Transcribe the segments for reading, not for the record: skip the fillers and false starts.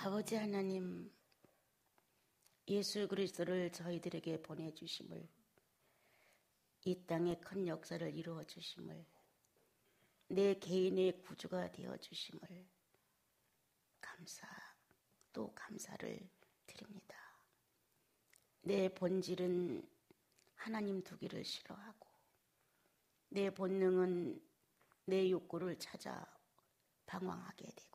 아버지 하나님, 예수 그리스도를 저희들에게 보내주심을, 이 땅에 큰 역사를 이루어 주심을, 내 개인의 구주가 되어 주심을 또 감사를 드립니다. 내 본질은 하나님 두기를 싫어하고, 내 본능은 내 욕구를 찾아 방황하게 되고,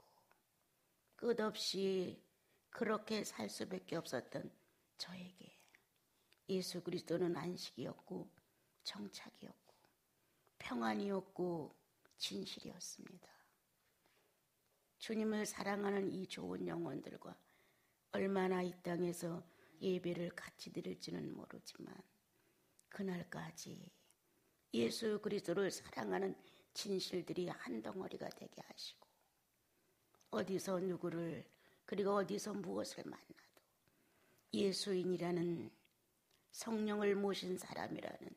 끝없이 그렇게 살 수밖에 없었던 저에게 예수 그리스도는 안식이었고 정착이었고 평안이었고 진실이었습니다. 주님을 사랑하는 이 좋은 영혼들과 얼마나 이 땅에서 예배를 같이 드릴지는 모르지만, 그날까지 예수 그리스도를 사랑하는 진실들이 한 덩어리가 되게 하시고, 어디서 누구를, 그리고 어디서 무엇을 만나도 예수인이라는, 성령을 모신 사람이라는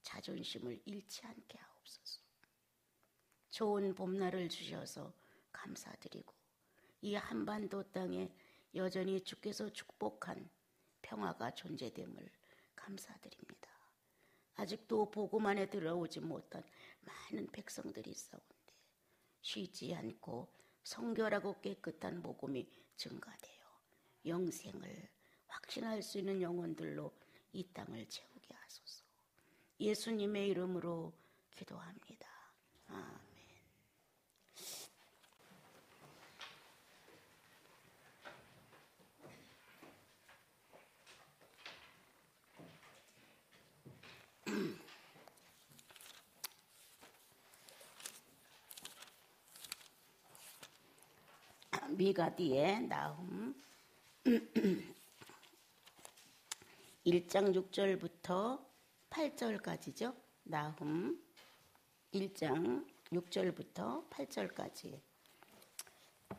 자존심을 잃지 않게 하옵소서. 좋은 봄날을 주셔서 감사드리고, 이 한반도 땅에 여전히 주께서 축복한 평화가 존재됨을 감사드립니다. 아직도 복음 안에 들어오지 못한 많은 백성들이 있사온데, 쉬지 않고 성결하고 깨끗한 복음이 증가되어 영생을 확신할 수 있는 영혼들로 이 땅을 채우게 하소서. 예수님의 이름으로 기도합니다. 아멘. 미가디의 나훔 1장 6절부터 8절까지죠. 나훔 1장 6절부터 8절까지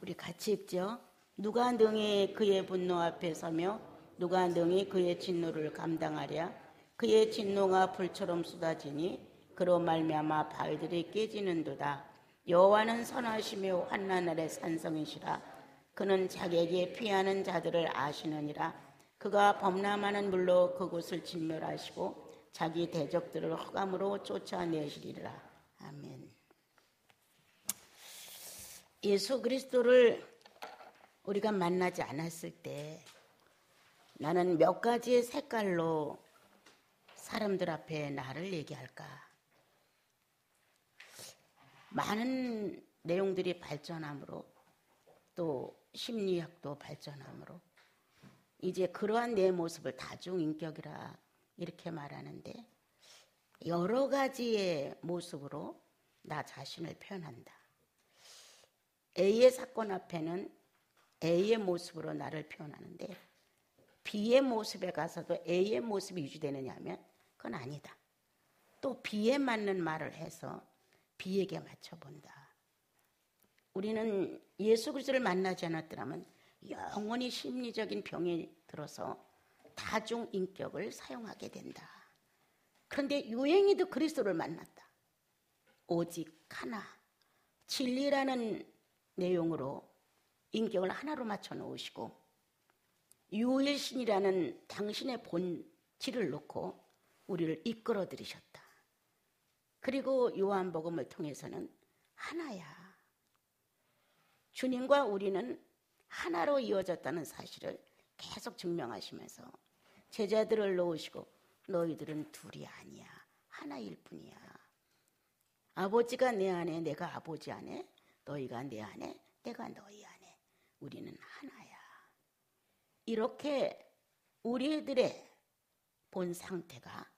우리 같이 읽죠. 누가 능히 그의 분노 앞에 서며 누가 능히 그의 진노를 감당하랴. 그의 진노가 불처럼 쏟아지니 그로 말미암아 발들이 깨지는도다. 여호와는 선하시며 환난 날의 산성이시라. 그는 자기에게 피하는 자들을 아시느니라. 그가 범람하는 물로 그곳을 진멸하시고 자기 대적들을 흑암으로 쫓아내시리라. 아멘. 예수 그리스도를 우리가 만나지 않았을 때 나는 몇 가지의 색깔로 사람들 앞에 나를 얘기할까? 많은 내용들이 발전함으로, 또 심리학도 발전함으로 이제 그러한 내 모습을 다중인격이라 이렇게 말하는데, 여러 가지의 모습으로 나 자신을 표현한다. A의 사건 앞에는 A의 모습으로 나를 표현하는데, B의 모습에 가서도 A의 모습이 유지되느냐 하면 그건 아니다. 또 B에 맞는 말을 해서 B에게 맞춰본다. 우리는 예수 그리스도를 만나지 않았더라면 영원히 심리적인 병이 들어서 다중인격을 사용하게 된다. 그런데 유행이도 그리스도를 만났다. 오직 하나, 진리라는 내용으로 인격을 하나로 맞춰 놓으시고, 유일신이라는 당신의 본질을 놓고 우리를 이끌어 들이셨다. 그리고 요한복음을 통해서는 하나야. 주님과 우리는 하나로 이어졌다는 사실을 계속 증명하시면서 제자들을 놓으시고, 너희들은 둘이 아니야, 하나일 뿐이야. 아버지가 내 안에, 내가 아버지 안에, 너희가 내 안에, 내가 너희 안에, 우리는 하나야. 이렇게 우리들의 본 상태가,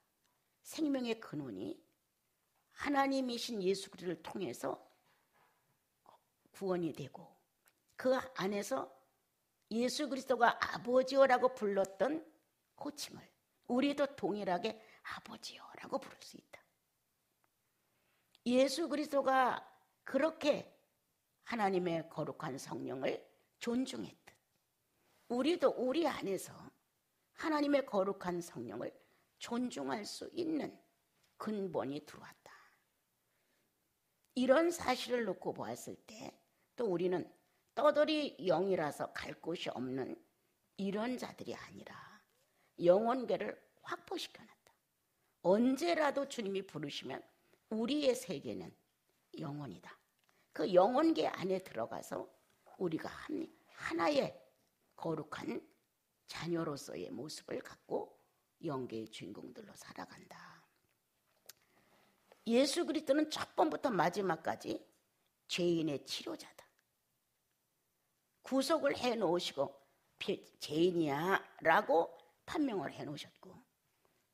생명의 근원이 하나님이신 예수 그리스도를 통해서 구원이 되고, 그 안에서 예수 그리스도가 아버지여라고 불렀던 호칭을 우리도 동일하게 아버지여라고 부를 수 있다. 예수 그리스도가 그렇게 하나님의 거룩한 성령을 존중했듯, 우리도 우리 안에서 하나님의 거룩한 성령을 존중할 수 있는 근본이 들어왔다. 이런 사실을 놓고 보았을 때 또 우리는 떠돌이 영이라서 갈 곳이 없는 이런 자들이 아니라 영혼계를 확보시켜놨다. 언제라도 주님이 부르시면 우리의 세계는 영혼이다. 그 영혼계 안에 들어가서 우리가 하나의 거룩한 자녀로서의 모습을 갖고 영계의 주인공들로 살아간다. 예수 그리스도는 첫 번부터 마지막까지 죄인의 치료자다. 구속을 해놓으시고 죄인이야 라고 판명을 해놓으셨고,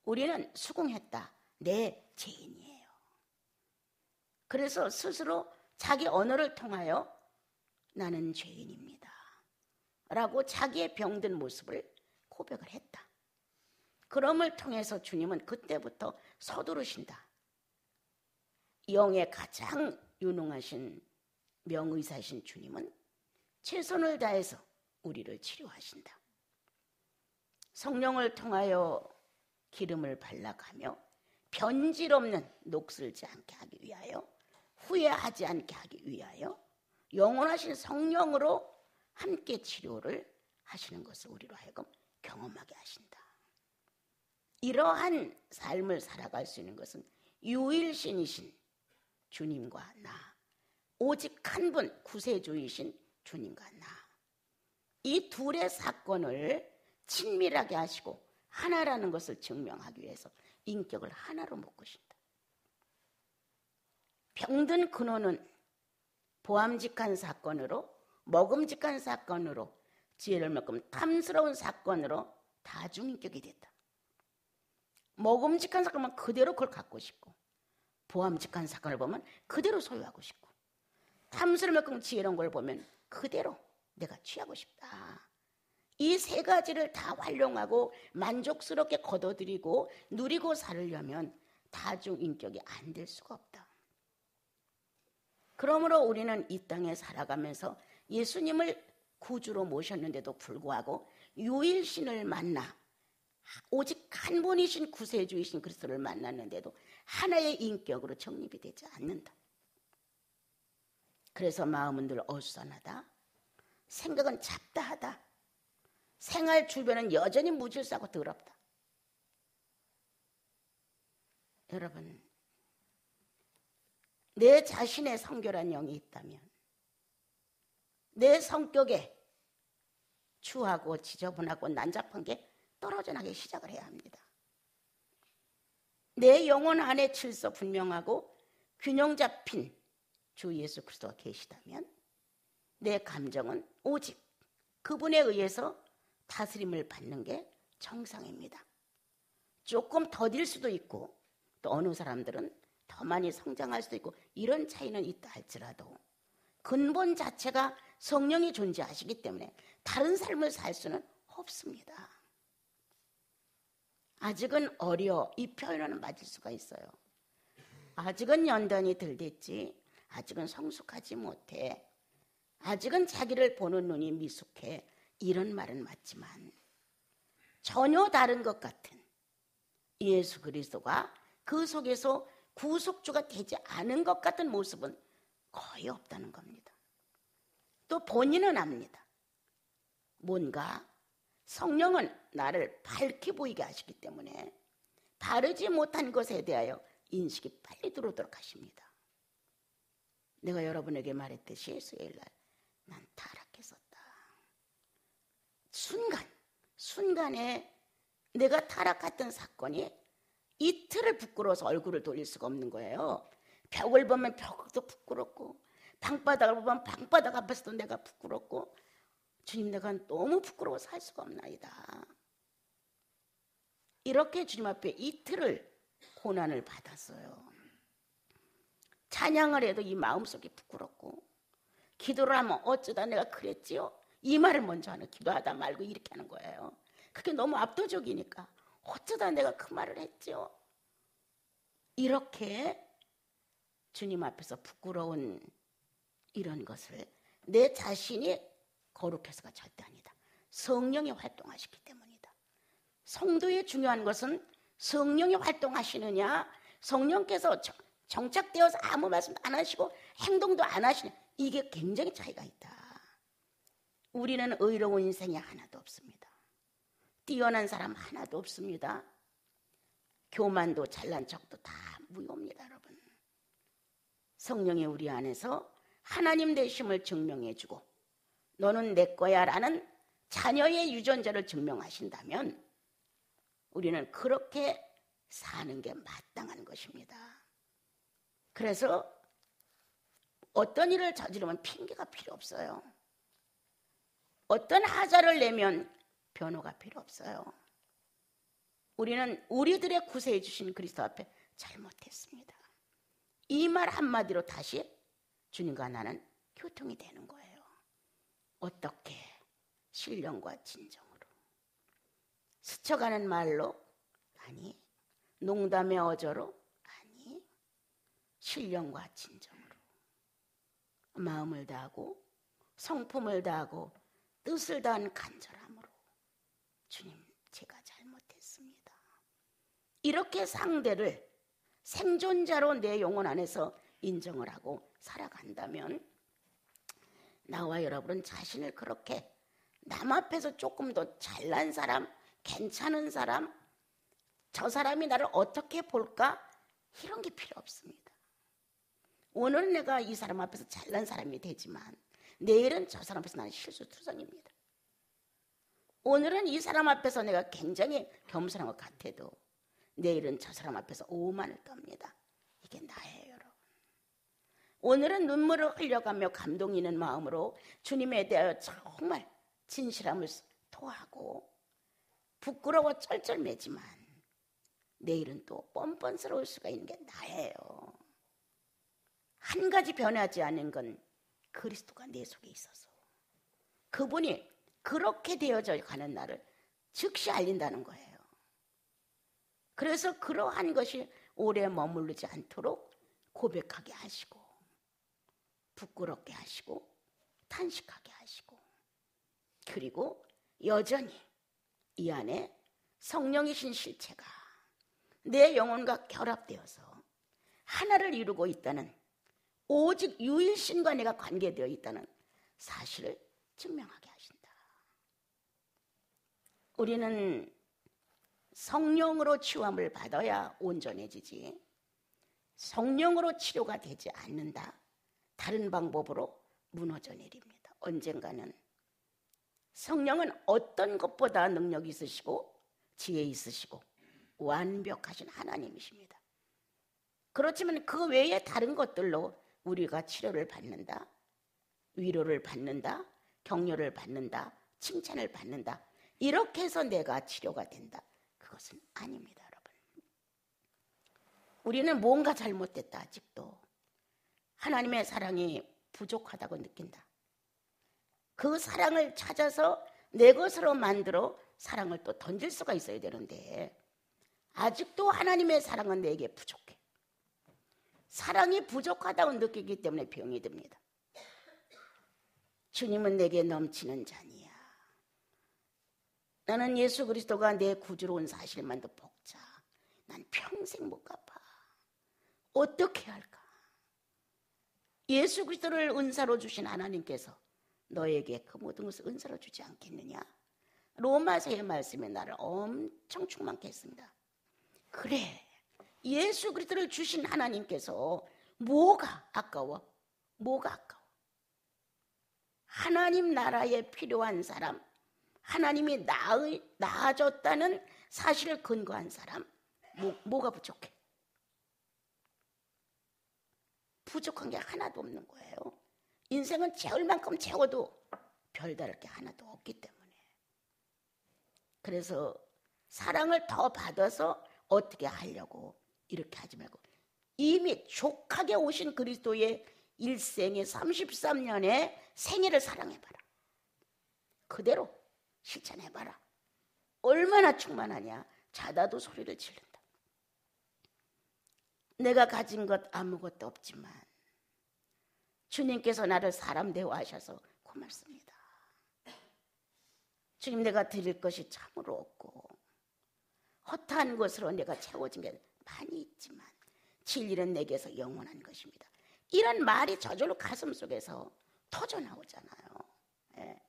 우리는 수긍했다. 내 죄인이에요. 그래서 스스로 자기 언어를 통하여 나는 죄인입니다 라고 자기의 병든 모습을 고백을 했다. 그럼을 통해서 주님은 그때부터 서두르신다. 영의 가장 유능하신 명의사신 주님은 최선을 다해서 우리를 치료하신다. 성령을 통하여 기름을 발라가며 변질 없는 녹슬지 않게 하기 위하여, 후회하지 않게 하기 위하여 영원하신 성령으로 함께 치료를 하시는 것을 우리로 하여금 경험하게 하신다. 이러한 삶을 살아갈 수 있는 것은 유일신이신 주님과 나, 오직 한 분 구세주이신 주님과 나, 이 둘의 사건을 친밀하게 하시고 하나라는 것을 증명하기 위해서 인격을 하나로 묶으신다. 병든 근원은 보암직한 사건으로, 먹음직한 사건으로, 지혜를 만큼 탐스러운 사건으로 다중인격이 됐다. 먹음직한 사건은 그대로 그걸 갖고 싶고, 보암직한 사건을 보면 그대로 소유하고 싶고, 탐스러운 만큼 지혜로운 걸 보면 그대로 내가 취하고 싶다. 이 세 가지를 다 활용하고 만족스럽게 거둬들이고 누리고 살려면 다중인격이 안 될 수가 없다. 그러므로 우리는 이 땅에 살아가면서 예수님을 구주로 모셨는데도 불구하고 유일신을 만나 오직 한 분이신 구세주이신 그리스도를 만났는데도 하나의 인격으로 정립이 되지 않는다. 그래서 마음은 늘 어수선하다. 생각은 잡다하다. 생활 주변은 여전히 무질서하고 더럽다. 여러분, 내 자신의 성결한 영이 있다면 내 성격에 추하고 지저분하고 난잡한 게 떨어져 나기 시작을 해야 합니다. 내 영혼 안에 질서 분명하고 균형 잡힌 주 예수 그리스도가 계시다면 내 감정은 오직 그분에 의해서 다스림을 받는 게 정상입니다. 조금 더딜 수도 있고 또 어느 사람들은 더 많이 성장할 수도 있고 이런 차이는 있다 할지라도 근본 자체가 성령이 존재하시기 때문에 다른 삶을 살 수는 없습니다. 아직은 어려, 이 표현은 맞을 수가 있어요. 아직은 연단이 덜 됐지, 아직은 성숙하지 못해, 아직은 자기를 보는 눈이 미숙해, 이런 말은 맞지만 전혀 다른 것 같은 예수 그리스도가 그 속에서 구속주가 되지 않은 것 같은 모습은 거의 없다는 겁니다. 또 본인은 압니다. 뭔가 성령은 나를 밝게 보이게 하시기 때문에 바르지 못한 것에 대하여 인식이 빨리 들어오도록 하십니다. 내가 여러분에게 말했듯이 수요일날 난 타락했었다. 순간에 내가 타락했던 사건이 이틀을 부끄러워서 얼굴을 돌릴 수가 없는 거예요. 벽을 보면 벽도 부끄럽고 방바닥을 보면 방바닥 앞에서도 내가 부끄럽고, 주님 내가 너무 부끄러워서 살 수가 없나이다. 이렇게 주님 앞에 이틀을 고난을 받았어요. 찬양을 해도 이 마음속이 부끄럽고, 기도를 하면 어쩌다 내가 그랬지요? 이 말을 먼저 하는, 기도하다 말고 이렇게 하는 거예요. 그게 너무 압도적이니까 어쩌다 내가 그 말을 했지요? 이렇게 주님 앞에서 부끄러운 이런 것을 내 자신이 거룩해서가 절대 아니다. 성령이 활동하시기 때문이다. 성도의 중요한 것은 성령이 활동하시느냐, 성령께서 정착되어서 아무 말씀도 안 하시고 행동도 안 하시느냐, 이게 굉장히 차이가 있다. 우리는 의로운 인생이 하나도 없습니다. 뛰어난 사람 하나도 없습니다. 교만도 잘난 척도 다 무효입니다, 여러분. 성령이 우리 안에서 하나님 되심을 증명해주고 너는 내 거야 라는 자녀의 유전자를 증명하신다면 우리는 그렇게 사는 게 마땅한 것입니다. 그래서 어떤 일을 저지르면 핑계가 필요 없어요. 어떤 하자를 내면 변호가 필요 없어요. 우리는 우리들의 구세해 주신 그리스도 앞에 잘못했습니다. 이 말 한마디로 다시 주님과 나는 교통이 되는 거예요. 어떻게? 신령과 진정으로. 스쳐가는 말로? 아니. 농담의 어조로? 아니. 신령과 진정으로. 마음을 다하고 성품을 다하고 뜻을 다한 간절함으로. 주님, 제가 잘못했습니다. 이렇게 상대를 생존자로 내 영혼 안에서 인정을 하고 살아간다면 나와 여러분은 자신을 그렇게 남 앞에서 조금 더 잘난 사람, 괜찮은 사람, 저 사람이 나를 어떻게 볼까? 이런 게 필요 없습니다. 오늘은 내가 이 사람 앞에서 잘난 사람이 되지만 내일은 저 사람 앞에서 나는 실수투성입니다. 오늘은 이 사람 앞에서 내가 굉장히 겸손한 것 같아도 내일은 저 사람 앞에서 오만을 떱니다. 이게 나예요, 여러분. 오늘은 눈물을 흘려가며 감동 있는 마음으로 주님에 대하여 정말 진실함을 토하고 부끄러워 쩔쩔매지만 내일은 또 뻔뻔스러울 수가 있는 게 나예요. 한 가지 변하지 않은 건 그리스도가 내 속에 있어서 그분이 그렇게 되어져 가는 나를 즉시 알린다는 거예요. 그래서 그러한 것이 오래 머무르지 않도록 고백하게 하시고 부끄럽게 하시고 탄식하게 하시고 그리고 여전히 이 안에 성령이신 실체가 내 영혼과 결합되어서 하나를 이루고 있다는 오직 유일신과 내가 관계되어 있다는 사실을 증명하게 하신다. 우리는 성령으로 치유함을 받아야 온전해지지 성령으로 치료가 되지 않는다. 다른 방법으로 무너져 내립니다. 언젠가는 성령은 어떤 것보다 능력이 있으시고 지혜 있으시고 완벽하신 하나님이십니다. 그렇지만 그 외에 다른 것들로 우리가 치료를 받는다, 위로를 받는다, 격려를 받는다, 칭찬을 받는다, 이렇게 해서 내가 치료가 된다. 그것은 아닙니다, 여러분. 우리는 뭔가 잘못됐다. 아직도 하나님의 사랑이 부족하다고 느낀다. 그 사랑을 찾아서 내 것으로 만들어 사랑을 또 던질 수가 있어야 되는데 아직도 하나님의 사랑은 내게 부족해. 사랑이 부족하다고 느끼기 때문에 병이 듭니다. 주님은 내게 넘치는 잔이야. 나는 예수 그리스도가 내 구주로 온 사실만도 벅차. 난 평생 못 갚아. 어떻게 할까? 예수 그리스도를 은사로 주신 하나님께서 너에게 그 모든 것을 은사로 주지 않겠느냐? 로마서의 말씀에 나를 엄청 충만케 했습니다. 그래, 예수 그리스도를 주신 하나님께서 뭐가 아까워? 뭐가 아까워? 하나님 나라에 필요한 사람, 하나님이 나아졌다는 사실을 근거한 사람, 뭐가 부족해? 부족한 게 하나도 없는 거예요. 인생은 채울 만큼 채워도 별다를 게 하나도 없기 때문에. 그래서 사랑을 더 받아서 어떻게 하려고 이렇게 하지 말고 이미 족하게 오신 그리스도의 일생의 33년의 생애를 사랑해봐라. 그대로 실천해봐라. 얼마나 충만하냐. 자다도 소리를 지른다. 내가 가진 것 아무것도 없지만 주님께서 나를 사람 대우하셔서 고맙습니다. 주님, 내가 드릴 것이 참으로 없고 허탄 것으로 내가 채워진 게 많이 있지만 진리는 내게서 영원한 것입니다. 이런 말이 저절로 가슴 속에서 터져 나오잖아요. 예.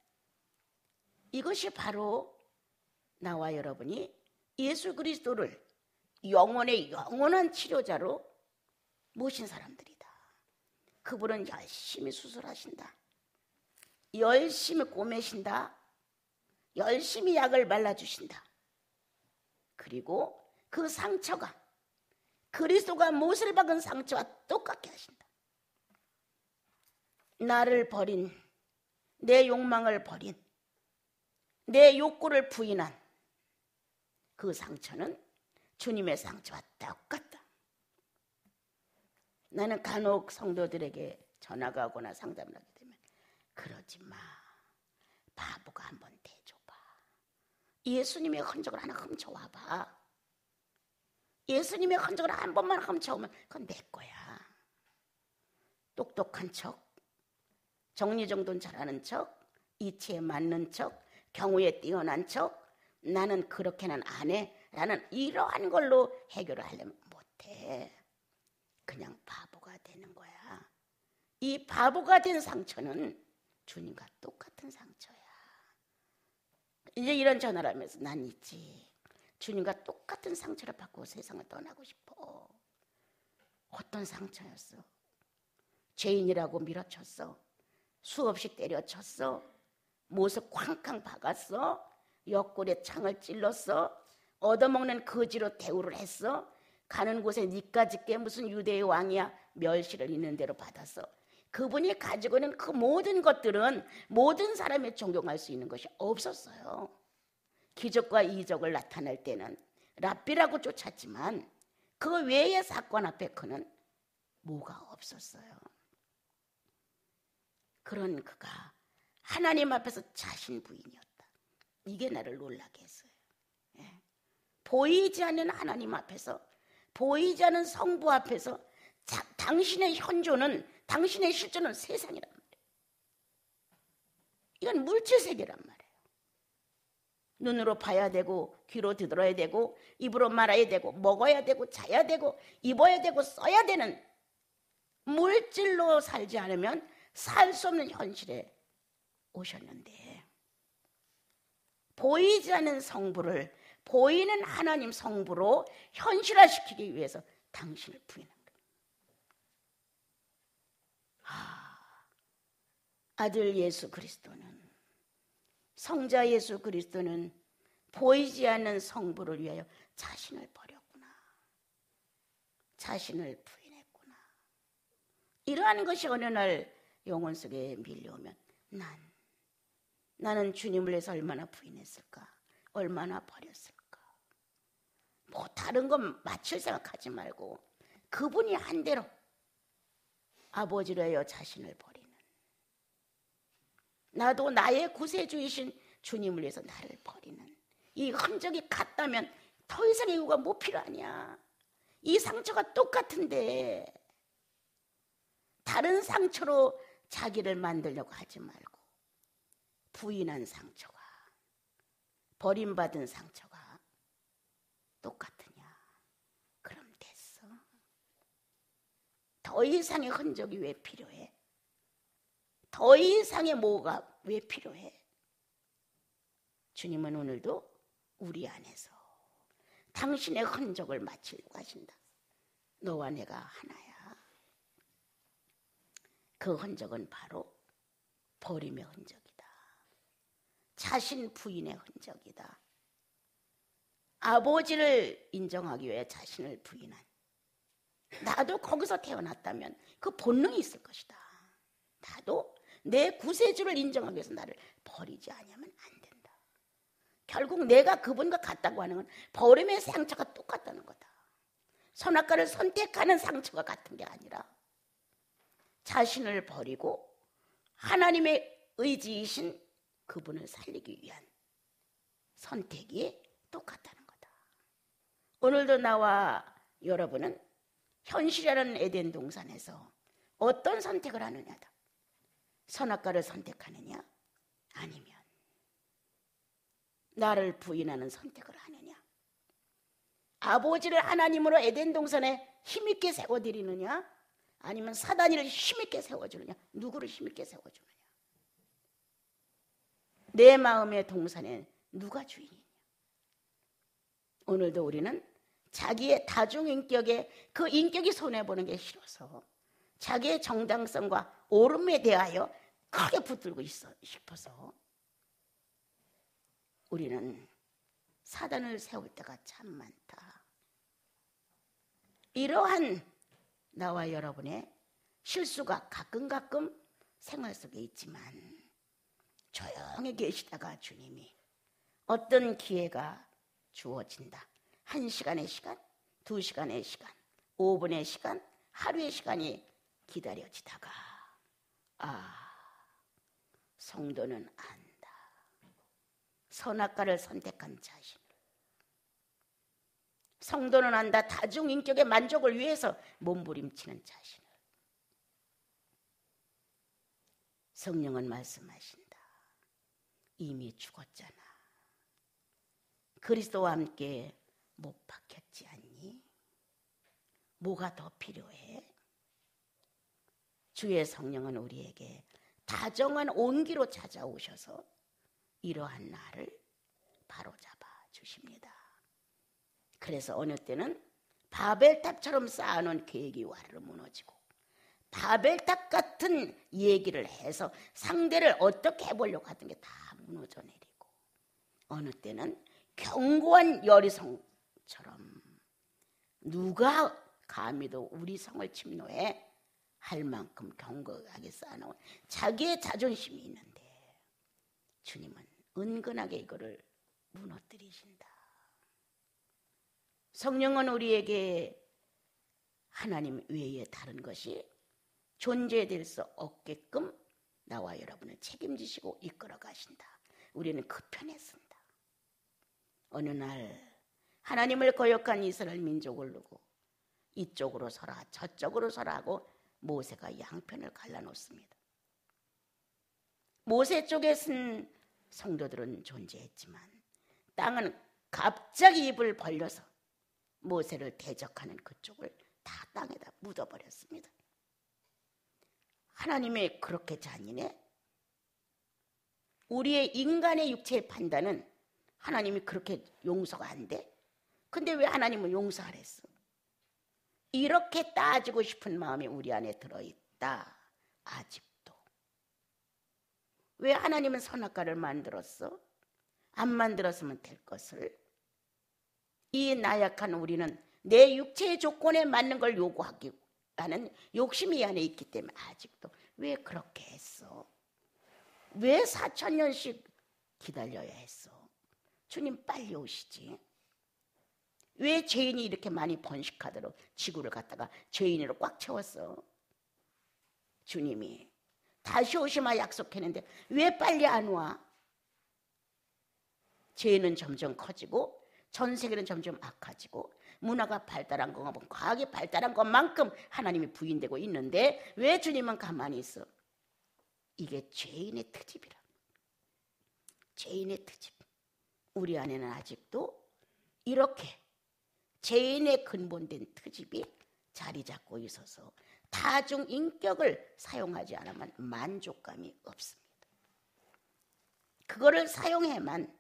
이것이 바로 나와 여러분이 예수 그리스도를 영혼의 영원한 치료자로 모신 사람들이다. 그분은 열심히 수술하신다. 열심히 꼬매신다. 열심히 약을 발라주신다. 그리고 그 상처가 그리스도가 못을 박은 상처와 똑같게 하신다. 나를 버린, 내 욕망을 버린, 내 욕구를 부인한 그 상처는 주님의 상처와 똑같다. 나는 간혹 성도들에게 전화가 오거나 상담을 하게 되면 그러지 마. 바보가 한번 대줘봐. 예수님의 흔적을 하나 훔쳐와봐. 예수님의 흔적을 한 번만 훔쳐오면 그건 내 거야. 똑똑한 척, 정리정돈 잘하는 척, 이치에 맞는 척, 경우에 뛰어난 척, 나는 그렇게는 안 해 라는 이러한 걸로 해결을 하려면 못해. 그냥 바보가 되는 거야. 이 바보가 된 상처는 주님과 똑같은 상처야. 이제 이런 전화를 하면서 난 있지. 주님과 똑같은 상처를 받고 세상을 떠나고 싶어. 어떤 상처였어? 죄인이라고 밀어쳤어. 수없이 때려쳤어. 못을 쾅쾅 박았어. 옆구리에 창을 찔렀어. 얻어먹는 거지로 대우를 했어. 가는 곳에 니까짓 게 무슨 유대의 왕이야. 멸시를 있는 대로 받았어. 그분이 가지고 있는 그 모든 것들은 모든 사람이 존경할 수 있는 것이 없었어요. 기적과 이적을 나타낼 때는 랍비라고 쫓았지만 그 외의 사건 앞에 그는 뭐가 없었어요. 그런 그가 하나님 앞에서 자신 부인이었다. 이게 나를 놀라게 했어요. 보이지 않는 하나님 앞에서, 보이지 않는 성부 앞에서 당신의 현존은, 당신의 실존은 세상이란 말이에요. 이건 물질세계란 말이에요. 눈으로 봐야 되고, 귀로 들어야 되고, 입으로 말아야 되고, 먹어야 되고, 자야 되고, 입어야 되고, 써야 되는 물질로 살지 않으면 살 수 없는 현실에 오셨는데, 보이지 않는 성부를 보이는 하나님 성부로 현실화시키기 위해서 당신을 부인한 거예요. 아들 예수 그리스도는, 성자 예수 그리스도는 보이지 않는 성부를 위하여 자신을 버렸구나. 자신을 부인했구나. 이러한 것이 어느 날 영혼 속에 밀려오면 나는 주님을 위해서 얼마나 부인했을까? 얼마나 버렸을까? 뭐 다른 건 맞출 생각하지 말고 그분이 한 대로 아버지로 하여 자신을 버리는, 나도 나의 구세주이신 주님을 위해서 나를 버리는 이 흔적이 같다면 더 이상의 이유가 뭐 필요하냐? 이 상처가 똑같은데 다른 상처로 자기를 만들려고 하지 말고 부인한 상처가, 버림받은 상처가 똑같으냐? 그럼 됐어. 더 이상의 흔적이 왜 필요해? 더 이상의 뭐가 왜 필요해? 주님은 오늘도 우리 안에서 당신의 흔적을 마치려고 하신다. 너와 내가 하나야. 그 흔적은 바로 버림의 흔적이다. 자신 부인의 흔적이다. 아버지를 인정하기 위해 자신을 부인한, 나도 거기서 태어났다면 그 본능이 있을 것이다. 나도 내 구세주를 인정하기 위해서 나를 버리지 않으면 안 된다. 결국 내가 그분과 같다고 하는 건 버림의 상처가 똑같다는 거다. 선악과를 선택하는 상처가 같은 게 아니라 자신을 버리고 하나님의 의지이신 그분을 살리기 위한 선택이 똑같다는 거다. 오늘도 나와 여러분은 현실이라는 에덴 동산에서 어떤 선택을 하느냐다. 선악과를 선택하느냐, 아니면 나를 부인하는 선택을 하느냐, 아버지를 하나님으로 에덴 동산에 힘있게 세워드리느냐, 아니면 사단이를 힘있게 세워주느냐, 누구를 힘있게 세워주느냐. 내 마음의 동산에 누가 주인이냐? 오늘도 우리는 자기의 다중인격에 그 인격이 손해보는 게 싫어서 자기의 정당성과 옳음에 대하여 크게 붙들고 있어 싶어서 우리는 사단을 세울 때가 참 많다. 이러한 나와 여러분의 실수가 가끔 생활 속에 있지만 조용히 계시다가 주님이 어떤 기회가 주어진다. 1시간의 시간, 2시간의 시간, 5분의 시간, 하루의 시간이 기다려지다가 성도는 안다. 선악과를 선택한 자신을. 성도는 안다. 다중인격의 만족을 위해서 몸부림치는 자신을. 성령은 말씀하신다. 이미 죽었잖아. 그리스도와 함께 못 박혔지 않니? 뭐가 더 필요해? 주의 성령은 우리에게 다정한 온기로 찾아오셔서 이러한 나를 바로잡아 주십니다. 그래서 어느 때는 바벨탑처럼 쌓아놓은 계획이 와르르 무너지고 바벨탑 같은 얘기를 해서 상대를 어떻게 해보려고 하던 게 다 무너져 내리고 어느 때는 견고한 여리성처럼 누가 감히도 우리 성을 침노해 할 만큼 견고하게 쌓아놓은 자기의 자존심이 있는데 주님은 은근하게 이거를 무너뜨리신다. 성령은 우리에게 하나님 외에 다른 것이 존재될 수 없게끔 나와 여러분을 책임지시고 이끌어 가신다. 우리는 그 편에 쓴다. 어느 날 하나님을 거역한 이스라엘 민족을 두고 이쪽으로 서라 저쪽으로 서라 하고 모세가 양편을 갈라놓습니다. 모세 쪽에 쓴 성도들은 존재했지만 땅은 갑자기 입을 벌려서 모세를 대적하는 그쪽을 다 땅에다 묻어버렸습니다. 하나님이 그렇게 잔인해? 우리의 인간의 육체의 판단은 하나님이 그렇게 용서가 안 돼? 근데 왜 하나님은 용서하랬어? 이렇게 따지고 싶은 마음이 우리 안에 들어있다. 아직도. 왜 하나님은 선악과를 만들었어? 안 만들었으면 될 것을. 이 나약한 우리는 내 육체의 조건에 맞는 걸 요구하기 하는 욕심이 이 안에 있기 때문에 아직도 왜 그렇게 했어? 왜 4000년씩 기다려야 했어? 주님 빨리 오시지. 왜 죄인이 이렇게 많이 번식하도록 지구를 갖다가 죄인으로 꽉 채웠어? 주님이 다시 오시마 약속했는데 왜 빨리 안 와? 죄는 점점 커지고 전 세계는 점점 악화지고 문화가 발달한 것과 과학이 발달한 것만큼 하나님이 부인되고 있는데 왜 주님은 가만히 있어? 이게 죄인의 트집이라. 죄인의 트집. 우리 안에는 아직도 이렇게 죄인의 근본된 트집이 자리 잡고 있어서 다중인격을 사용하지 않으면 만족감이 없습니다. 그거를 사용해만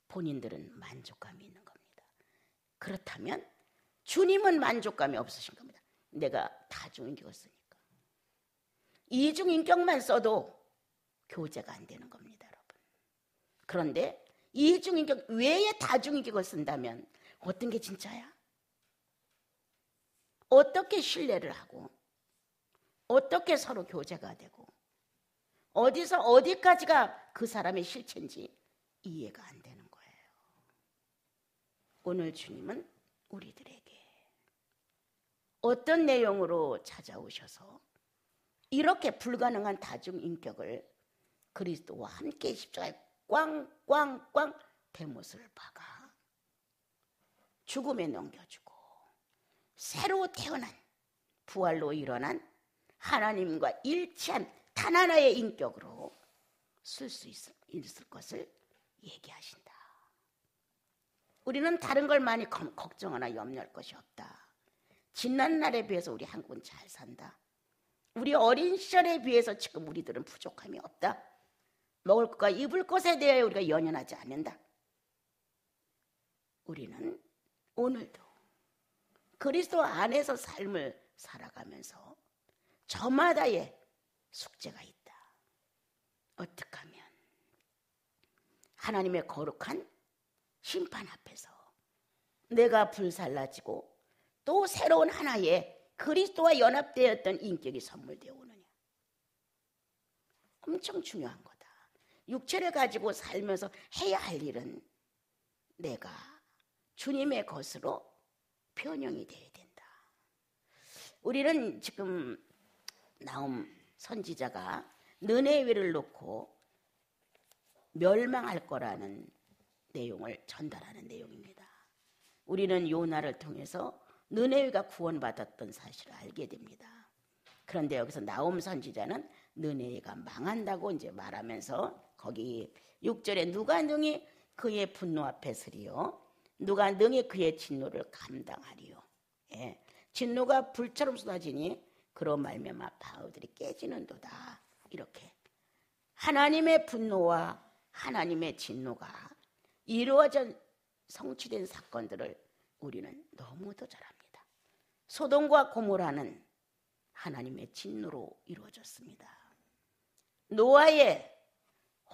본인들은 만족감이 있는 겁니다. 그렇다면 주님은 만족감이 없으신 겁니다. 내가 다중인격을 쓰니까. 이중인격만 써도 교제가 안 되는 겁니다, 여러분. 그런데 이중인격 외에 다중인격을 쓴다면 어떤 게 진짜야? 어떻게 신뢰를 하고 어떻게 서로 교제가 되고 어디서 어디까지가 그 사람의 실체인지 이해가 안 되는 거예요. 오늘 주님은 우리들에게 어떤 내용으로 찾아오셔서 이렇게 불가능한 다중인격을 그리스도와 함께 십자가에 꽝꽝꽝 대못을 박아 죽음에 넘겨주고 새로 태어난 부활로 일어난 하나님과 일치한 단 하나의 인격으로 쓸 수 있을 것을 얘기하신다. 우리는 다른 걸 많이 걱정하나 염려할 것이 없다. 지난 날에 비해서 우리 한국은 잘 산다. 우리 어린 시절에 비해서 지금 우리들은 부족함이 없다. 먹을 것과 입을 것에 대하여 우리가 연연하지 않는다. 우리는 오늘도 그리스도 안에서 삶을 살아가면서 저마다의 숙제가 있다. 어떻게 하면 하나님의 거룩한 심판 앞에서 내가 불살라지고 또 새로운 하나의 그리스도와 연합되었던 인격이 선물되어 오느냐. 엄청 중요한 거다. 육체를 가지고 살면서 해야 할 일은 내가 주님의 것으로 변형이 되어야 된다. 우리는 지금 나움 선지자가 느네웨를 놓고 멸망할 거라는 내용을 전달하는 내용입니다. 우리는 요나를 통해서 느네웨가 구원받았던 사실을 알게 됩니다. 그런데 여기서 나움 선지자는 느네웨가 망한다고 이제 말하면서 거기 6절에 누가 능히 그의 분노 앞에 서리요 누가 능히 그의 진노를 감당하리요. 예, 진노가 불처럼 쏟아지니 그로 말미암아 바위들이 깨지는도다. 이렇게 하나님의 분노와 하나님의 진노가 이루어져 성취된 사건들을 우리는 너무도 잘 압니다. 소돔과 고모라는 하나님의 진노로 이루어졌습니다. 노아의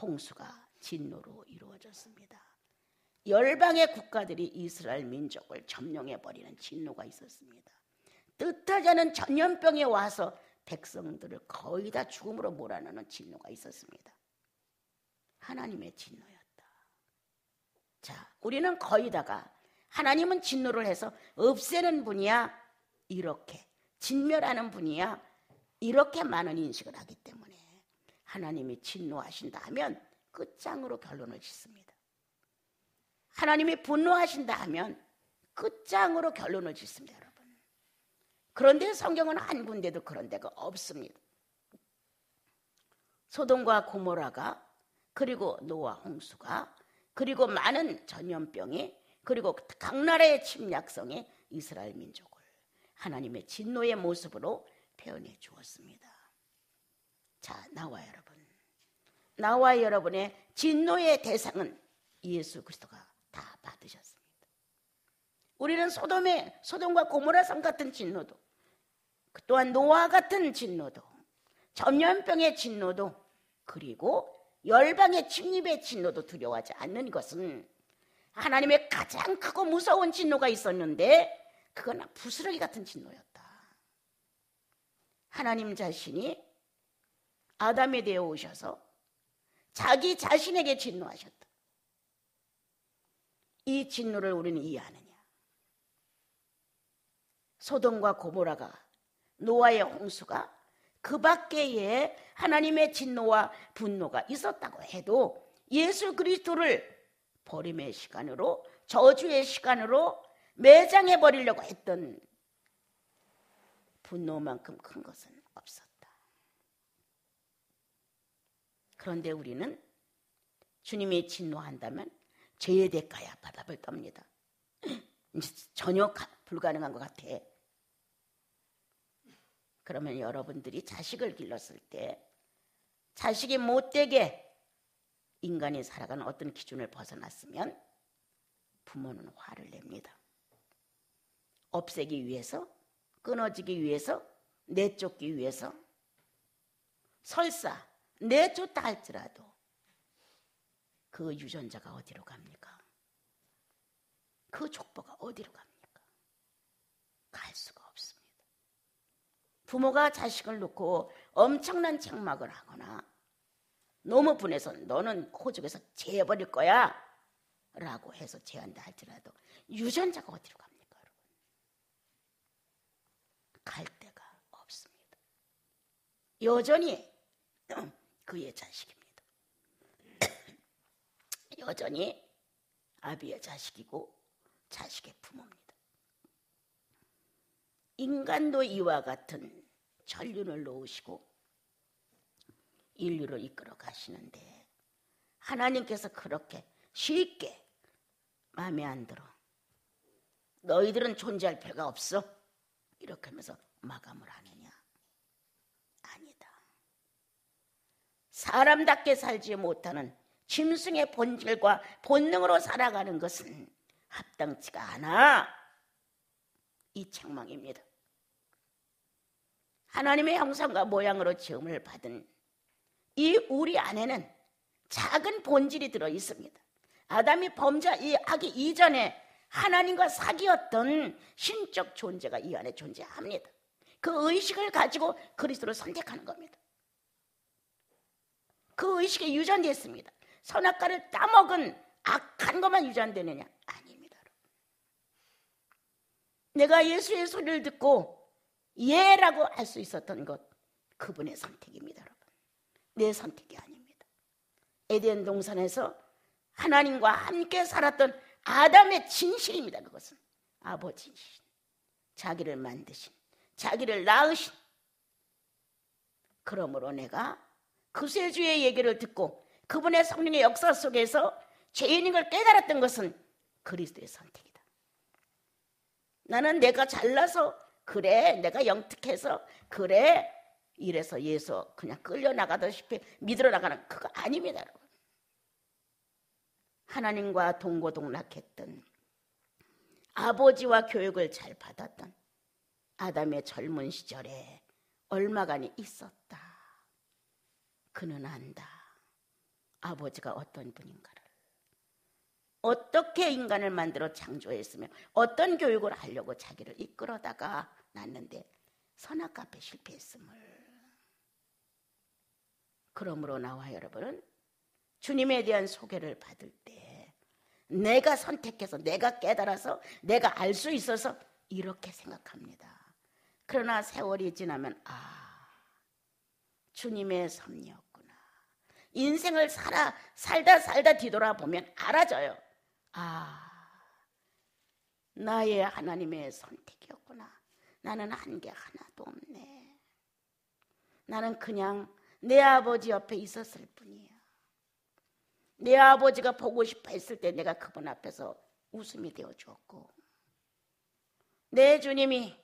홍수가 진노로 이루어졌습니다. 열방의 국가들이 이스라엘 민족을 점령해버리는 진노가 있었습니다. 뜻하지 않은 전염병이 와서 백성들을 거의 다 죽음으로 몰아넣는 진노가 있었습니다. 하나님의 진노였다. 자, 우리는 거의 다가 하나님은 진노를 해서 없애는 분이야 이렇게 진멸하는 분이야 이렇게 많은 인식을 하기 때문에 하나님이 진노하신다 하면 끝장으로 결론을 짓습니다. 하나님이 분노하신다 하면 끝장으로 결론을 짓습니다, 여러분. 그런데 성경은 한 군데도 그런 데가 없습니다. 소돔과 고모라가 그리고 노아 홍수가 그리고 많은 전염병이 그리고 각 나라의 침략성이 이스라엘 민족을 하나님의 진노의 모습으로 표현해 주었습니다. 자, 나와 여러분의 진노의 대상은 예수 그리스도가 다 받으셨습니다. 우리는 소돔과 고모라 성 같은 진노도 또한 노아 같은 진노도 전염병의 진노도 그리고 열방의 침입의 진노도 두려워하지 않는 것은 하나님의 가장 크고 무서운 진노가 있었는데 그건 부스러기 같은 진노였다. 하나님 자신이 아담에 되어 오셔서 자기 자신에게 진노하셨다. 이 진노를 우리는 이해하느냐? 소돔과 고모라가 노아의 홍수가 그 밖에 하나님의 진노와 분노가 있었다고 해도 예수 그리스도를 버림의 시간으로 저주의 시간으로 매장해 버리려고 했던 분노만큼 큰 것은 없었다. 그런데 우리는 주님이 진노한다면 죄의 대가야 받아볼 겁니다. 전혀 불가능한 것 같아. 그러면 여러분들이 자식을 길렀을 때 자식이 못되게 인간이 살아가는 어떤 기준을 벗어났으면 부모는 화를 냅니다. 없애기 위해서, 끊어지기 위해서, 내쫓기 위해서, 설사 내쫓다 할지라도 그 유전자가 어디로 갑니까? 그 족보가 어디로 갑니까? 갈 수가 없습니다. 부모가 자식을 놓고 엄청난 책망을 하거나 너무 분해서 너는 호적에서 제해버릴 거야 라고 해서 제한다 할지라도 유전자가 어디로 갑니까, 여러분? 갈 데가 없습니다. 여전히 그의 자식입니다. 여전히 아비의 자식이고 자식의 부모입니다. 인간도 이와 같은 전륜을 놓으시고 인류를 이끌어 가시는데 하나님께서 그렇게 쉽게 마음에 안 들어. 너희들은 존재할 필요가 없어. 이렇게 하면서 마감을 하느냐? 아니다. 사람답게 살지 못하는 짐승의 본질과 본능으로 살아가는 것은 합당치가 않아. 이 책망입니다. 하나님의 형상과 모양으로 지음을 받은 이 우리 안에는 작은 본질이 들어 있습니다. 아담이 범죄한 이 악이 이전에 하나님과 사귀었던 신적 존재가 이 안에 존재합니다. 그 의식을 가지고 그리스도를 선택하는 겁니다. 그 의식에 유전됐습니다. 선악과를 따먹은 악한 것만 유전되느냐? 아닙니다. 내가 예수의 소리를 듣고 예라고 할 수 있었던 것, 그분의 선택입니다. 여러분, 내 선택이 아닙니다. 에덴 동산에서 하나님과 함께 살았던 아담의 진실입니다. 그것은 아버지이신, 자기를 만드신, 자기를 낳으신. 그러므로 내가 구세주의 얘기를 듣고 그분의 성령의 역사 속에서 죄인인 걸 깨달았던 것은 그리스도의 선택이다. 나는 내가 잘나서 그래, 내가 영특해서 그래, 이래서 예수 그냥 끌려나가다시피 믿으러 나가는 그거 아닙니다. 여러분. 하나님과 동고동락했던, 아버지와 교육을 잘 받았던 아담의 젊은 시절에 얼마간이 있었다. 그는 안다. 아버지가 어떤 분인가를, 어떻게 인간을 만들어 창조했으며 어떤 교육을 하려고 자기를 이끌어다가 낳는데 선악과 앞에 실패했음을. 그러므로 나와 여러분은 주님에 대한 소개를 받을 때 내가 선택해서, 내가 깨달아서, 내가 알 수 있어서 이렇게 생각합니다. 그러나 세월이 지나면 주님의 섭리였구나. 인생을 살다 뒤돌아보면 알아져요. 나의 하나님의 선택이었구나. 나는 한계 하나도 없네. 나는 그냥 내 아버지 옆에 있었을 뿐이야. 내 아버지가 보고 싶어 했을 때 내가 그분 앞에서 웃음이 되어 주었고, 내 주님이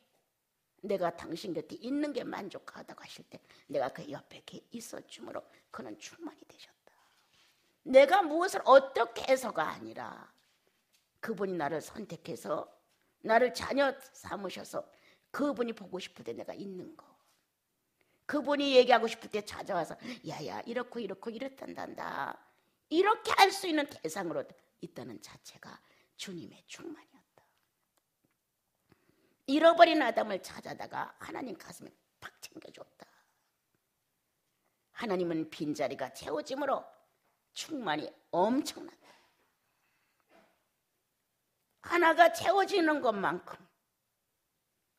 내가 당신 곁에 있는 게 만족하다고 하실 때 내가 그 옆에 있어 주므로 그는 충만히 되셨다. 내가 무엇을 어떻게 해서가 아니라 그분이 나를 선택해서 나를 자녀 삼으셔서 그분이 보고 싶을 때 내가 있는 거, 그분이 얘기하고 싶을 때 찾아와서 야야 이렇고 이렇단다, 이렇게 할 수 있는 대상으로 있다는 자체가 주님의 충만이었다. 잃어버린 아담을 찾아다가 하나님 가슴에 팍 챙겨줬다. 하나님은 빈자리가 채워짐으로 충만이 엄청나다. 하나가 채워지는 것만큼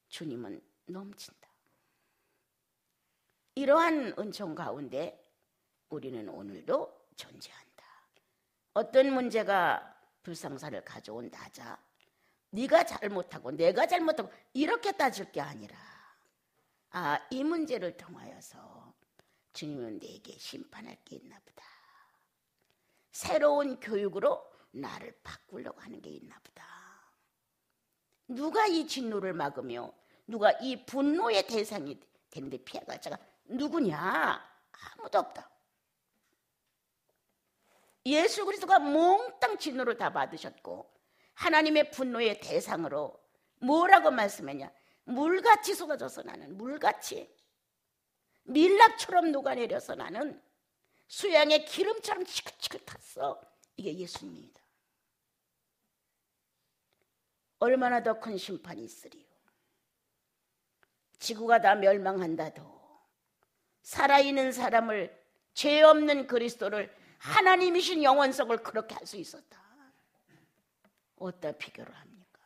주님은 넘친다. 이러한 은총 가운데 우리는 오늘도 존재한다. 어떤 문제가 불상사를 가져온다자 네가 잘못하고 내가 잘못하고 이렇게 따질 게 아니라 이 문제를 통하여서 주님은 내게 심판할 게 있나 보다. 새로운 교육으로 나를 바꾸려고 하는 게 있나 보다. 누가 이 진노를 막으며 누가 이 분노의 대상이 되는데 피해갈 자가 누구냐? 아무도 없다. 예수 그리스도가 몽땅 진노를 다 받으셨고 하나님의 분노의 대상으로 뭐라고 말씀했냐? 물같이 쏟아져서 나는, 물같이 밀랍처럼 녹아내려서 나는 수양의 기름처럼 치긋치긋 탔어. 이게 예수님입니다. 얼마나 더 큰 심판이 있으리요. 지구가 다 멸망한다도 살아있는 사람을, 죄 없는 그리스도를, 하나님이신 영원성을 그렇게 할 수 있었다. 어디다 비교를 합니까?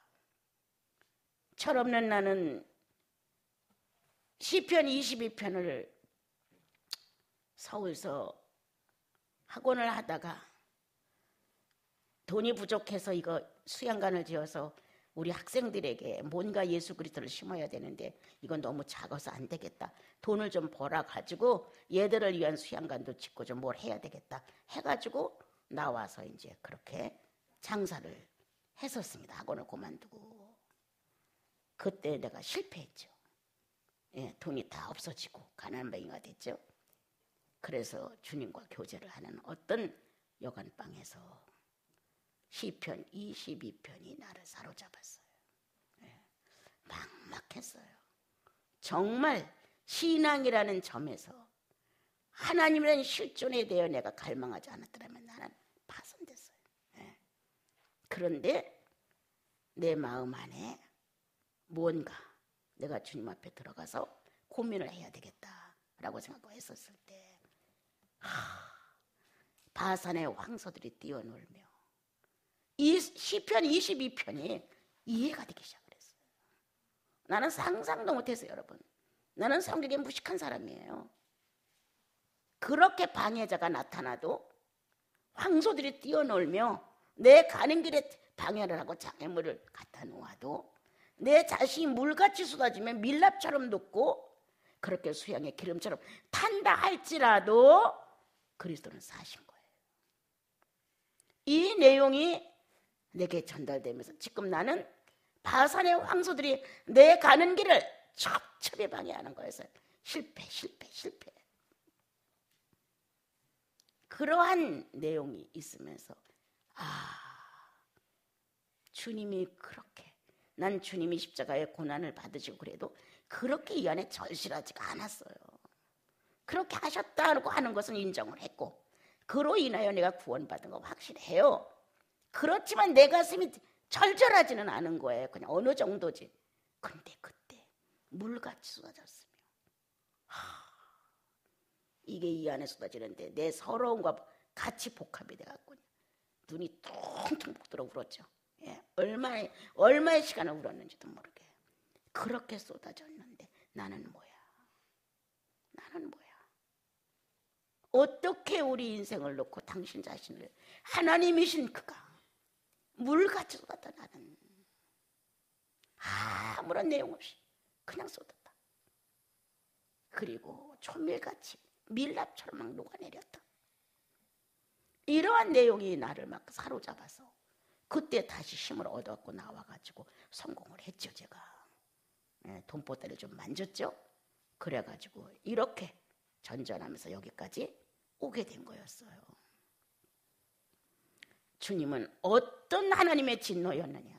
철없는 나는 시편 22편을 서울서 학원을 하다가 돈이 부족해서 이거 수양관을 지어서 우리 학생들에게 뭔가 예수 그리스도를 심어야 되는데 이건 너무 작아서 안 되겠다. 돈을 좀 벌어 가지고 얘들을 위한 수양관도 짓고 좀 뭘 해야 되겠다 해가지고 나와서 이제 그렇게 장사를 했었습니다. 학원을 그만두고. 그때 내가 실패했죠. 돈이 다 없어지고 가난뱅이가 됐죠. 그래서 주님과 교제를 하는 어떤 여관방에서 시편 22편이 나를 사로잡았어요. 막막했어요. 정말 신앙이라는 점에서 하나님이라는 실존에 대해 내가 갈망하지 않았더라면 나는 파손됐어요. 그런데 내 마음 안에 뭔가 내가 주님 앞에 들어가서 고민을 해야 되겠다라고 생각했었을 때 바산의 황소들이 뛰어놀며 이 시편 22편이 이해가 되기 시작했어요. 나는 상상도 못했어요, 여러분. 나는 성격이 무식한 사람이에요. 그렇게 방해자가 나타나도 황소들이 뛰어놀며 내 가는 길에 방해를 하고 장애물을 갖다 놓아도 내 자신이 물같이 쏟아지면 밀랍처럼 녹고 그렇게 수양의 기름처럼 탄다 할지라도 그리스도는 사신 거예요. 이 내용이 내게 전달되면서 지금 나는 바산의 황소들이 내 가는 길을 첩첩이 방해하는 거였어요. 실패. 그러한 내용이 있으면서 주님이 그렇게 난 주님이 십자가의 고난을 받으시고 그래도 그렇게 이 안에 절실하지가 않았어요. 그렇게 하셨다고 하는 것은 인정을 했고 그로 인하여 내가 구원받은 거 확실해요. 그렇지만 내 가슴이 절절하지는 않은 거예요. 그냥 어느 정도지. 근데 그때 물같이 쏟아졌으며 이게 이 안에 쏟아지는데 내 서러움과 같이 복합이 돼갖고 눈이 퉁퉁 붓도록 울었죠. 얼마의 시간을 울었는지도 모르게 그렇게 쏟아졌는데 나는 뭐야? 어떻게 우리 인생을 놓고 당신 자신을 하나님이신 그가 물같이 쏟았다 나는 아무런 내용 없이 그냥 쏟았다. 그리고 초밀같이 밀랍처럼 막 녹아내렸다. 이러한 내용이 나를 막 사로잡아서 그때 다시 힘을 얻었고 나와가지고 성공을 했죠. 제가 돈보따리 좀 만졌죠. 그래가지고 이렇게 전전하면서 여기까지 오게 된 거였어요. 주님은 어떤 하나님의 진노였느냐?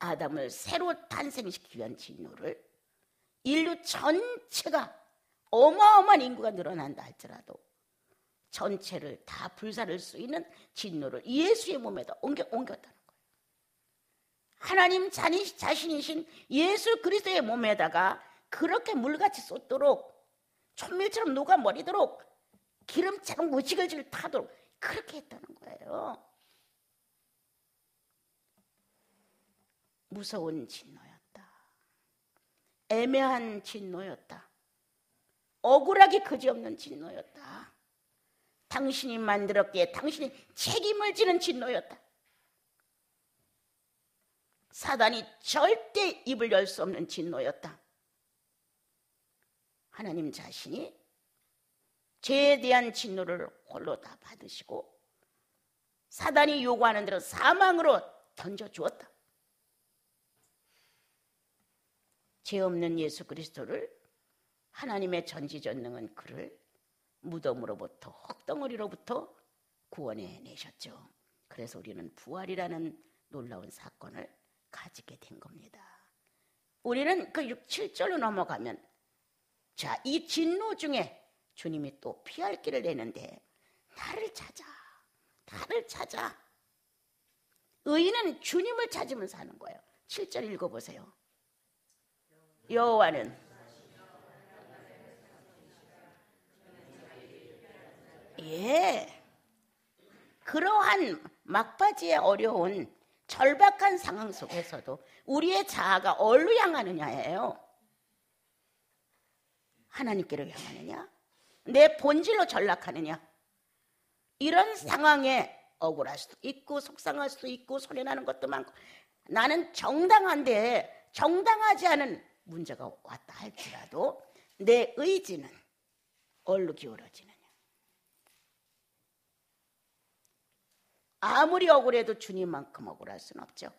아담을 새로 탄생시키기 위한 진노를 인류 전체가 어마어마한 인구가 늘어난다 할지라도 전체를 다 불살을 수 있는 진노를 예수의 몸에다 옮겼다는 거예요. 하나님 자신이신 예수 그리스도의 몸에다가 그렇게 물같이 쏟도록 천밀처럼 녹아버리도록 기름처럼 무지글지글 타도록 그렇게 했다는 거예요. 무서운 진노였다. 애매한 진노였다. 억울하기 그지없는 진노였다. 당신이 만들었기에 당신이 책임을 지는 진노였다. 사단이 절대 입을 열 수 없는 진노였다. 하나님 자신이 죄에 대한 진노를 홀로 다 받으시고 사단이 요구하는 대로 사망으로 던져주었다. 죄 없는 예수 그리스도를 하나님의 전지전능한 그를 무덤으로부터 흙덩어리로부터 구원해내셨죠. 그래서 우리는 부활이라는 놀라운 사건을 가지게 된 겁니다. 우리는 그 6, 7절로 넘어가면 자, 이 진노 중에 주님이 또 피할 길을 내는데 나를 찾아. 의인은 주님을 찾으면서 하는 거예요. 7절 읽어보세요. 여호와는 그러한 막바지의 어려운 절박한 상황 속에서도 우리의 자아가 어디로 향하느냐예요. 하나님께로 향하느냐? 내 본질로 전락하느냐? 이런 상황에 억울할 수도 있고 속상할 수도 있고 소리나는 것도 많고 나는 정당한데 정당하지 않은 문제가 왔다 할지라도 내 의지는 어디로 기울어지느냐? 아무리 억울해도 주님만큼 억울할 수는 없죠.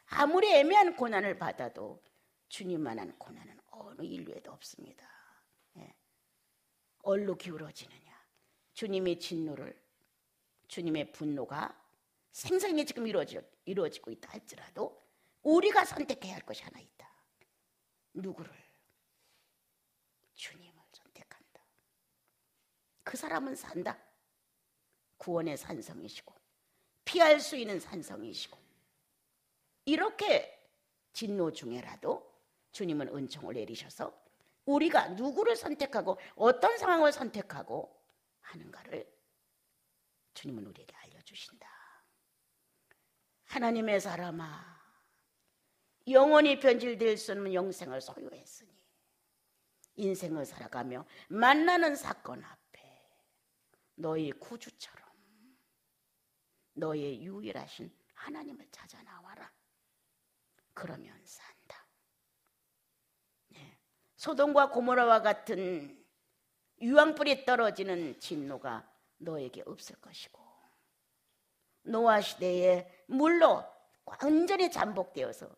아무리 애매한 고난을 받아도 주님만한 고난은 어느 인류에도 없습니다. 얼로 기울어지느냐? 주님의 진노를, 주님의 분노가 생생히 지금 이루어지고 있다 할지라도 우리가 선택해야 할 것이 하나 있다. 누구를? 주님을 선택한다. 그 사람은 산다. 구원의 산성이시고 피할 수 있는 산성이시고, 이렇게 진노 중에라도 주님은 은총을 내리셔서 우리가 누구를 선택하고 어떤 상황을 선택하고 하는가를 주님은 우리에게 알려주신다. 하나님의 사람아, 영원히 변질될 수 없는 영생을 소유했으니 인생을 살아가며 만나는 사건 앞에 너희 구주처럼 너의 유일하신 하나님을 찾아 나와라. 그러면 산다. 네. 소돔과 고모라와 같은 유황불이 떨어지는 진노가 너에게 없을 것이고, 노아 시대에 물로 완전히 잠복되어서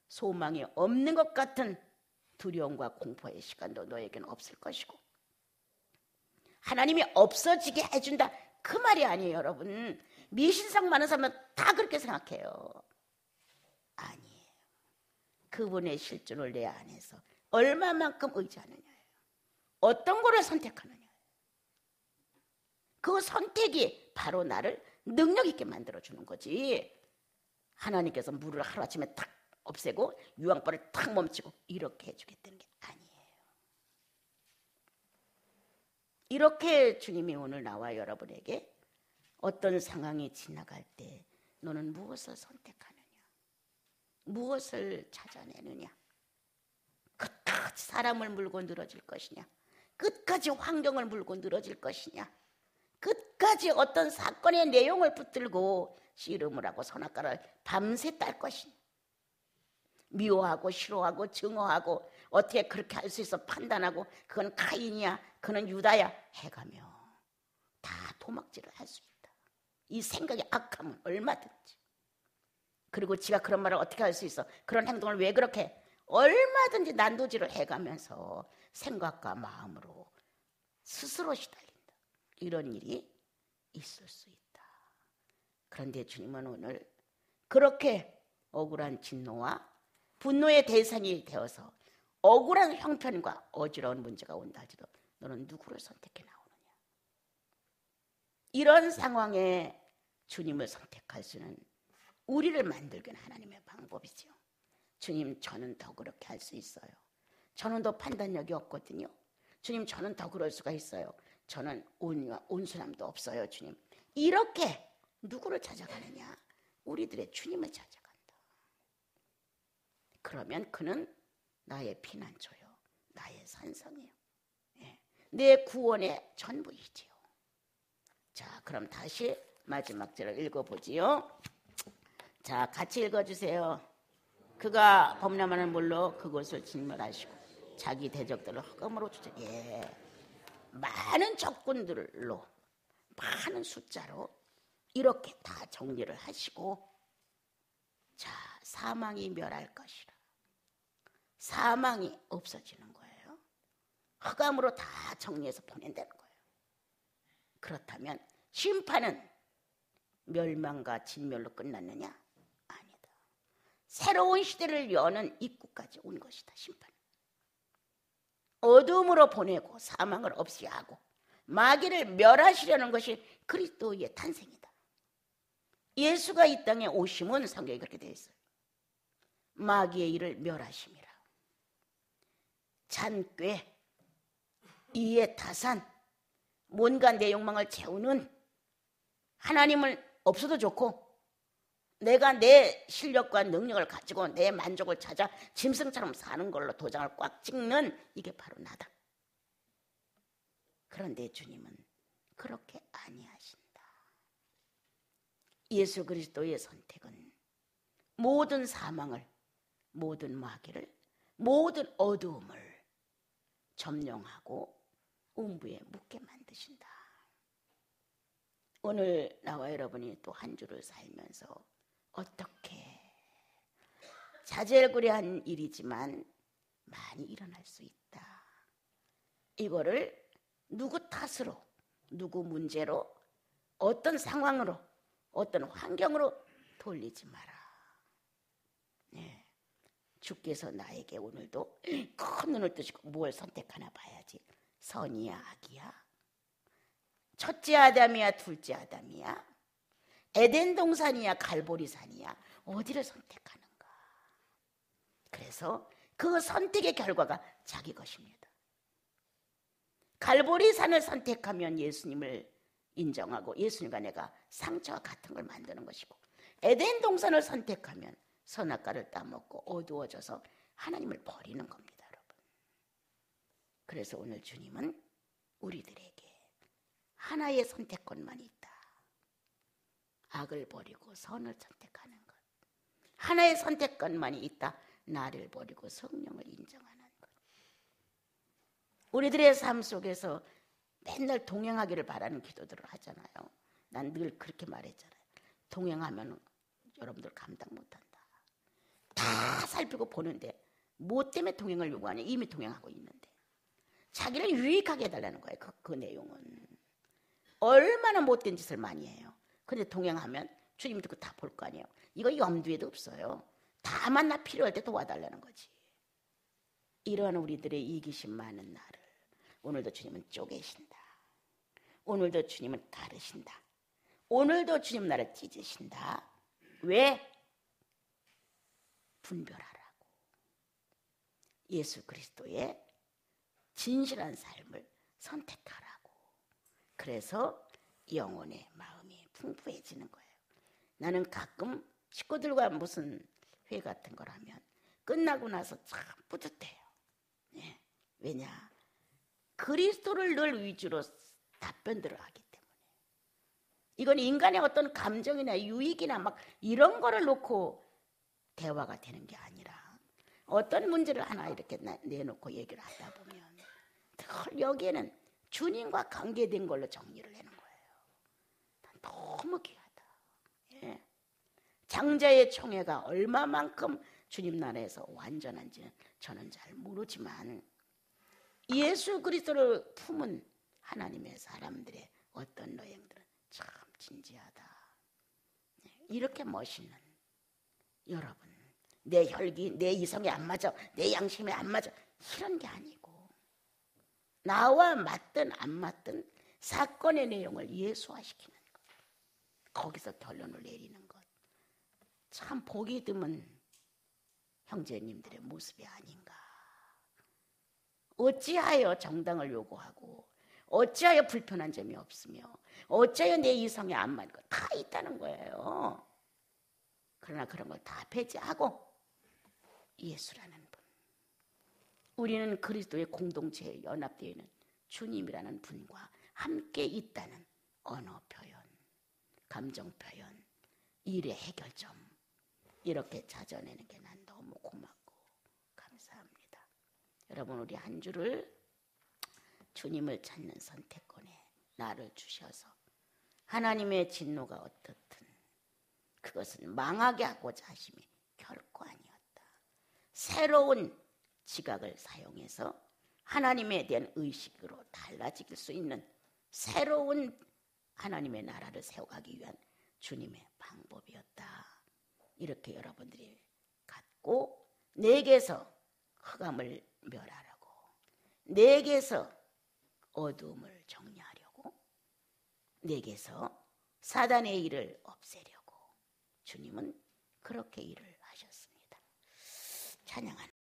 소망이 없는 것 같은 두려움과 공포의 시간도 너에게는 없을 것이고, 하나님이 없어지게 해준다, 그 말이 아니에요. 여러분, 미신상 많은 사람은 다 그렇게 생각해요. 아니에요. 그분의 실존을 내 안에서 얼마만큼 의지하느냐예요. 어떤 거를 선택하느냐예요. 그 선택이 바로 나를 능력 있게 만들어주는 거지. 하나님께서 물을 하루아침에 탁 없애고 유황불을 탁 멈추고 이렇게 해주겠다는 게 아니에요. 이렇게 주님이 오늘 나와 여러분에게 어떤 상황이 지나갈 때 너는 무엇을 선택하느냐, 무엇을 찾아내느냐, 끝까지 사람을 물고 늘어질 것이냐, 끝까지 환경을 물고 늘어질 것이냐, 끝까지 어떤 사건의 내용을 붙들고 씨름을 하고 선악과를 밤새 딸 것이냐, 미워하고 싫어하고 증오하고 어떻게 그렇게 할 수 있어 판단하고 그건 카인이야, 그는 유다야 해가며 다 도막질을 할 수 있다. 이 생각이 악하면 얼마든지, 그리고 지가 그런 말을 어떻게 할 수 있어, 그런 행동을 왜 그렇게 해, 얼마든지 난도질을 해가면서 생각과 마음으로 스스로 시달린다. 이런 일이 있을 수 있다. 그런데 주님은 오늘 그렇게 억울한 진노와 분노의 대상이 되어서 억울한 형편과 어지러운 문제가 온다 할지라도 너는 누구를 선택해 나오느냐. 이런 상황에 주님을 선택할 수는 우리를 만들기는 하나님의 방법이죠. 주님, 저는 더 그렇게 할 수 있어요. 저는 더 판단력이 없거든요. 주님, 저는 더 그럴 수가 있어요. 저는 온순함도 없어요. 주님, 이렇게 누구를 찾아가느냐? 우리들의 주님을 찾아간다. 그러면 그는 나의 피난처요, 나의 산성이요, 내 구원의 전부이지요. 자, 그럼 다시 마지막 절을 읽어보지요. 자, 같이 읽어주세요. 그가 범람하는 물로 그곳을 진멸하시고 자기 대적들을 흑암으로 주자. 많은 적군들로, 많은 숫자로 이렇게 다 정리를 하시고, 자, 사망이 멸할 것이라. 사망이 없어지는 거예요. 흑암으로 다 정리해서 보낸다는 거예요. 그렇다면 심판은 멸망과 진멸로 끝났느냐? 아니다. 새로운 시대를 여는 입구까지 온 것이다. 심판은 어둠으로 보내고 사망을 없이 하고 마귀를 멸하시려는 것이 그리스도의 탄생이다. 예수가 이 땅에 오심은 성경에 그렇게 되어 있어요. 마귀의 일을 멸하심이라. 잔꾀, 이해 타산, 뭔가 내 욕망을 채우는, 하나님을 없어도 좋고 내가 내 실력과 능력을 가지고 내 만족을 찾아 짐승처럼 사는 걸로 도장을 꽉 찍는, 이게 바로 나다. 그런데 주님은 그렇게 아니하신다. 예수 그리스도의 선택은 모든 사망을, 모든 마귀를, 모든 어두움을 점령하고 음부에 묻게 만드신다. 오늘 나와 여러분이 또 한 주를 살면서 어떻게 자질구레한 일이지만 많이 일어날 수 있다. 이거를 누구 탓으로, 누구 문제로, 어떤 상황으로, 어떤 환경으로 돌리지 마라. 네. 주께서 나에게 오늘도 큰 눈을 뜨시고 뭘 선택하나 봐야지. 선이야, 악이야? 첫째 아담이야, 둘째 아담이야? 에덴 동산이야, 갈보리산이야? 어디를 선택하는가? 그래서 그 선택의 결과가 자기 것입니다. 갈보리산을 선택하면 예수님을 인정하고 예수님과 내가 상처와 같은 걸 만드는 것이고, 에덴 동산을 선택하면 선악과를 따먹고 어두워져서 하나님을 버리는 겁니다, 여러분. 그래서 오늘 주님은 우리들에게 하나의 선택권만 있다. 악을 버리고 선을 선택하는 것. 하나의 선택권만이 있다. 나를 버리고 성령을 인정하는 것. 우리들의 삶 속에서 맨날 동행하기를 바라는 기도들을 하잖아요. 난 늘 그렇게 말했잖아요. 동행하면 여러분들 감당 못한다. 다 살피고 보는데 뭐 때문에 동행을 요구하냐. 이미 동행하고 있는데 자기를 유익하게 해달라는 거예요. 그 내용은 얼마나 못된 짓을 많이 해요. 근데 동행하면 주님도 그거 다 볼 거 아니에요. 이거 염두에도 없어요. 다만 나 필요할 때 도와달라는 거지. 이러한 우리들의 이기심 많은 나를 오늘도 주님은 쪼개신다. 오늘도 주님은 가르신다. 오늘도 주님 나를 찢으신다. 왜? 분별하라고. 예수 그리스도의 진실한 삶을 선택하라고. 그래서 영혼의 마음이 풍부해지는 거예요. 나는 가끔 식구들과 무슨 회 같은 걸 하면 끝나고 나서 참 뿌듯해요. 네. 왜냐? 그리스도를 늘 위주로 답변들을 하기 때문에. 이건 인간의 어떤 감정이나 유익이나 막 이런 거를 놓고 대화가 되는 게 아니라 어떤 문제를 하나 이렇게 내놓고 얘기를 하다 보면 늘 여기에는 주님과 관계된 걸로 정리를 하는 거예요. 너무 귀하다. 예. 장자의 총회가 얼마만큼 주님 나라에서 완전한지는 저는 잘 모르지만 예수 그리스도를 품은 하나님의 사람들의 어떤 여행들은 참 진지하다. 이렇게 멋있는 여러분, 내 혈기, 내 이성에 안 맞아, 내 양심에 안 맞아, 이런 게 아니고 나와 맞든 안 맞든 사건의 내용을 예수화시키는 것, 거기서 결론을 내리는 것, 참 보기 드문 형제님들의 모습이 아닌가. 어찌하여 정당을 요구하고 어찌하여 불편한 점이 없으며 어찌하여 내 이성에 안 맞는 것 다 있다는 거예요. 그러나 그런 걸 다 배제하고 예수라는 분, 우리는 그리스도의 공동체에 연합되어 있는 주님이라는 분과 함께 있다는 언어 표현, 감정 표현, 일의 해결점, 이렇게 찾아내는 게 난 너무 고맙고 감사합니다. 여러분, 우리 한 주를 주님을 찾는 선택권에 나를 주셔서 하나님의 진노가 어떻든 그것은 망하게 하고자 하심이 결코 아니었다. 새로운 지각을 사용해서 하나님에 대한 의식으로 달라질 수 있는 새로운 하나님의 나라를 세워가기 위한 주님의 방법이었다. 이렇게 여러분들이 갖고 내게서 흑암을 멸하라고, 내게서 어두움을 정리하려고, 내게서 사단의 일을 없애려고 주님은 그렇게 일을 하셨습니다. 찬양하는